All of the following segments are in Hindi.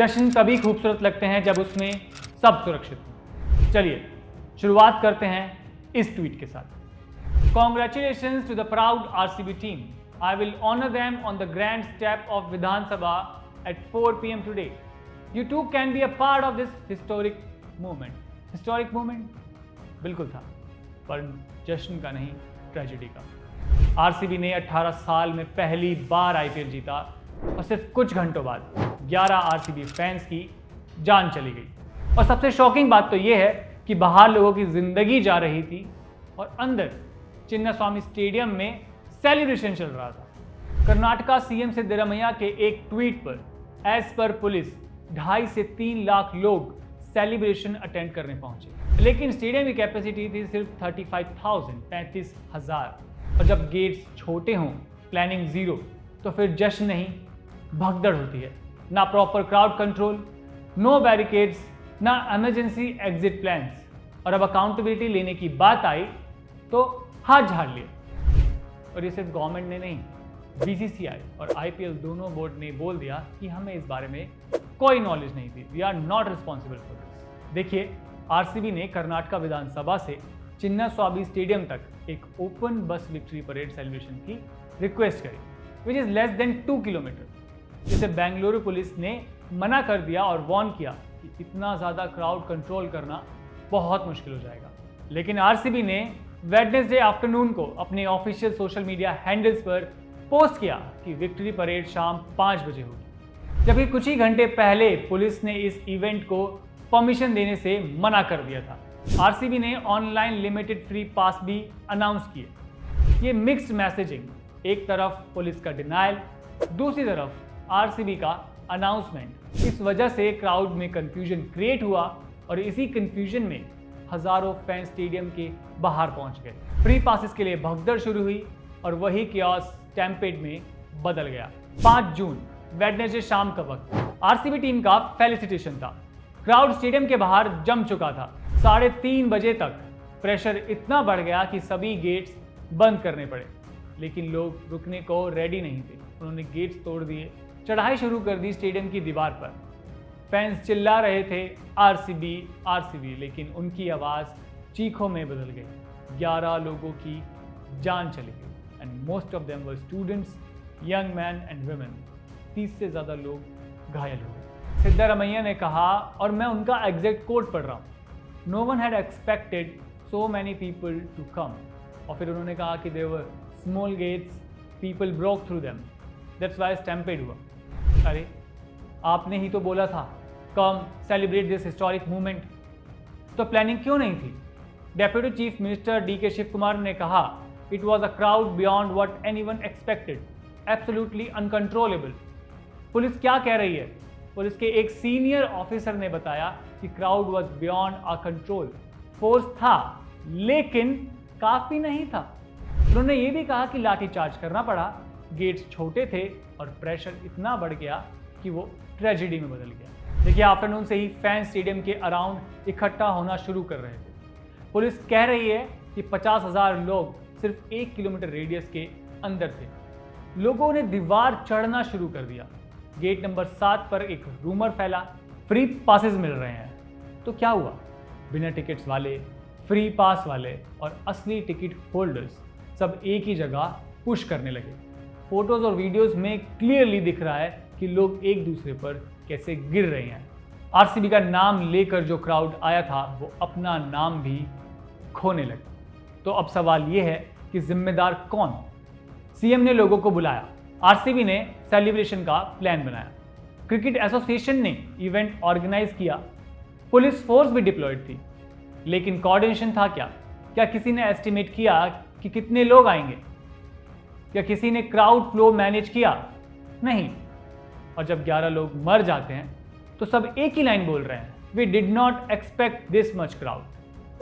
जश्न तभी खूबसूरत लगते हैं जब उसमें सब सुरक्षित हो। चलिए शुरुआत करते हैं इस ट्वीट के साथ। Congratulations to the proud RCB team. I will honor them on the grand step of Vidhan Sabha at 4 p.m. today. You too can be a part of this historic moment. Historic moment? बिल्कुल था, पर जश्न का नहीं, ट्रेजेडी का। आरसीबी ने 18 साल में पहली बार आईपीएल जीता और सिर्फ कुछ घंटों बाद 11 आरसीबी फैंस की जान चली गई। और सबसे शॉकिंग बात तो यह है कि बाहर लोगों की जिंदगी जा रही थी और अंदर चिन्नास्वामी स्टेडियम में सेलिब्रेशन चल रहा था। कर्नाटका सीएम सिद्धरामैया के एक ट्वीट पर एज पर पुलिस 2.5 से 3 लाख लोग सेलिब्रेशन अटेंड करने पहुंचे, लेकिन स्टेडियम की कैपेसिटी थी सिर्फ 35,000। और जब गेट्स छोटे हों, प्लानिंग जीरो, तो फिर जश्न नहीं भगदड़ होती है। ना proper crowd control, no barricades, ना इमरजेंसी एग्जिट प्लान्स। और अब अकाउंटेबिलिटी लेने की बात आई तो हाथ झाड़ लिए। और ये सिर्फ गवर्नमेंट ने नहीं, बीसीसीआई और आईपीएल दोनों बोर्ड ने बोल दिया कि हमें इस बारे में कोई नॉलेज नहीं थी। We are not responsible for this. देखिए, आरसीबी ने कर्नाटका विधानसभा से चिन्नास्वामी स्टेडियम तक एक ओपन बस विक्ट्री परेड सेलिब्रेशन की रिक्वेस्ट करी, which is less than 2 kilometre, जिसे बेंगलुरु पुलिस ने मना कर दिया और वार्न किया कि इतना ज़्यादा क्राउड कंट्रोल करना बहुत मुश्किल हो जाएगा। लेकिन आरसीबी ने वेडनेसडे आफ्टरनून को अपने ऑफिशियल सोशल मीडिया हैंडल्स पर पोस्ट किया कि विक्ट्री परेड शाम 5 बजे होगी, जबकि कुछ ही घंटे पहले पुलिस ने इस इवेंट को परमिशन देने से मना कर दिया था। आरसीबी ने ऑनलाइन लिमिटेड फ्री पास भी अनाउंस किए। ये मिक्स्ड मैसेजिंग, एक तरफ पुलिस का डिनायल, दूसरी तरफ आरसीबी का अनाउंसमेंट। इस वजह से क्राउड में कंफ्यूजन क्रिएट हुआ और इसी कंफ्यूजन में हजारों फैन स्टेडियम के बाहर पहुंच गए। फ्री पासेस के लिए भगदड़ शुरू हुई और वही कियोस स्टैम्पेड में बदल गया। 5 जून वेडनेसडे शाम का वक्त आरसीबी टीम का फेलिसिटेशन था। क्राउड स्टेडियम के बाहर जम चुका था। 3:30 बजे तक प्रेशर इतना बढ़ गया कि सभी गेट्स बंद करने पड़े, लेकिन लोग रुकने को रेडी नहीं थे। उन्होंने गेट्स तोड़ दिए, चढ़ाई शुरू कर दी स्टेडियम की दीवार पर। फैंस चिल्ला रहे थे आरसीबी आरसीबी, लेकिन उनकी आवाज़ चीखों में बदल गई। 11 लोगों की जान चली गई and most of them were students, young man and women. 30 से ज़्यादा लोग घायल हुए। सिद्धरामैया ने कहा, और मैं उनका एग्जैक्ट कोट पढ़ रहा हूँ, no one had expected so many people to come. और फिर उन्होंने कहा कि there were small gates, people broke through them, that's why stampede हुआ। अरे आपने ही तो बोला था come celebrate this historic movement, तो प्लानिंग क्यों नहीं थी? Deputy chief minister DK Shivakumar ने कहा, it was a crowd beyond what anyone expected, absolutely uncontrollable. Police क्या कह रही है? पुलिस के एक सीनियर ऑफिसर ने बताया कि crowd was beyond our control. Force था, लेकिन काफी नहीं था। उन्होंने ये भी कहा कि लाठीचार्ज करना पड़ा, गेट्स छोटे थे और प्रेशर इतना बढ़ गया कि वो ट्रेजेडी में बदल गया। देखिए, आफ्टरनून से ही फैन स्टेडियम के अराउंड इकट्ठा होना शुरू कर रहे थे। पुलिस कह रही है कि 50,000 लोग सिर्फ 1 किलोमीटर रेडियस के अंदर थे। लोगों ने दीवार चढ़ना शुरू कर दिया। गेट नंबर 7 पर एक रूमर फैला, फ्री पासेस मिल रहे हैं। तो क्या हुआ? बिना टिकट्स वाले, फ्री पास वाले और असली टिकट होल्डर्स सब एक ही जगह पुश करने लगे। फोटोज और वीडियोस में क्लियरली दिख रहा है कि लोग एक दूसरे पर कैसे गिर रहे हैं। आरसीबी का नाम लेकर जो क्राउड आया था वो अपना नाम भी खोने लगा। तो अब सवाल ये है कि जिम्मेदार कौन? सीएम ने लोगों को बुलाया, आरसीबी ने सेलिब्रेशन का प्लान बनाया, क्रिकेट एसोसिएशन ने इवेंट ऑर्गेनाइज किया, पुलिस फोर्स भी डिप्लॉयड थी, लेकिन कोऑर्डिनेशन था क्या? क्या किसी ने एस्टिमेट किया कि कितने लोग आएंगे? क्या किसी ने क्राउड फ्लो मैनेज किया? नहीं। और जब 11 लोग मर जाते हैं तो सब एक ही लाइन बोल रहे हैं, we did not expect this much crowd.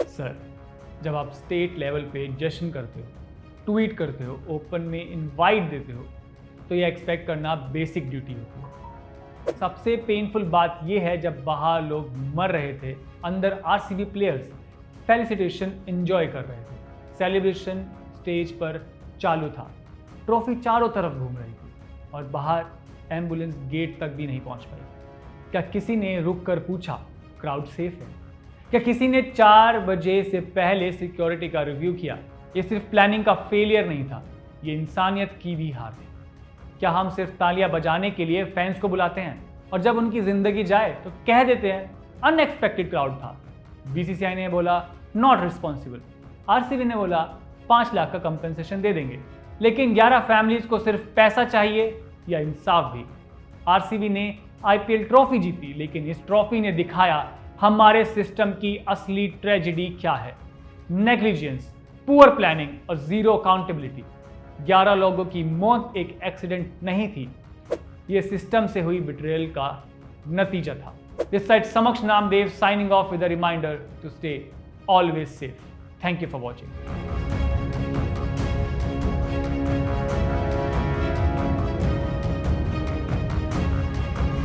Sir, जब आप स्टेट लेवल पे जश्न करते हो, ट्वीट करते हो, ओपन में इनवाइट देते हो, तो ये एक्सपेक्ट करना बेसिक ड्यूटी होती है। सबसे पेनफुल बात यह है, जब बाहर लोग मर रहे थे, अंदर आरसीबी प्लेयर्स फेलिसिटेशन एंजॉय कर रहे थे। सेलिब्रेशन स्टेज पर चालू था, ट्रॉफी चारों तरफ घूम रही थी और बाहर एम्बुलेंस गेट तक भी नहीं पहुंच पाई। क्या किसी ने रुक कर पूछा क्राउड सेफ है? क्या किसी ने 4 बजे से पहले सिक्योरिटी का रिव्यू किया? ये सिर्फ प्लानिंग का फेलियर नहीं था, ये इंसानियत की भी हार थी। क्या हम सिर्फ तालियां बजाने के लिए फैंस को बुलाते हैं और जब उनकी जिंदगी जाए तो कह देते हैं अनएक्सपेक्टेड क्राउड था? बीसीसीआई ने बोला नॉट रिस्पॉन्सिबल, आरसीबी ने बोला 5 लाख का कंपेंसेशन दे देंगे, लेकिन 11 फैमिलीज को सिर्फ पैसा चाहिए या इंसाफ भी? आरसीबी ने आईपीएल ट्रॉफी जीती, लेकिन इस ट्रॉफी ने दिखाया हमारे सिस्टम की असली ट्रेजेडी क्या है। नेग्लिजेंस, पुअर प्लानिंग और जीरो अकाउंटेबिलिटी। 11 लोगों की मौत एक एक्सीडेंट नहीं थी, यह सिस्टम से हुई बिट्रेयल का नतीजा था। दिस साइड समक्ष Namdev signing off with a reminder to stay always safe. Thank you for watching.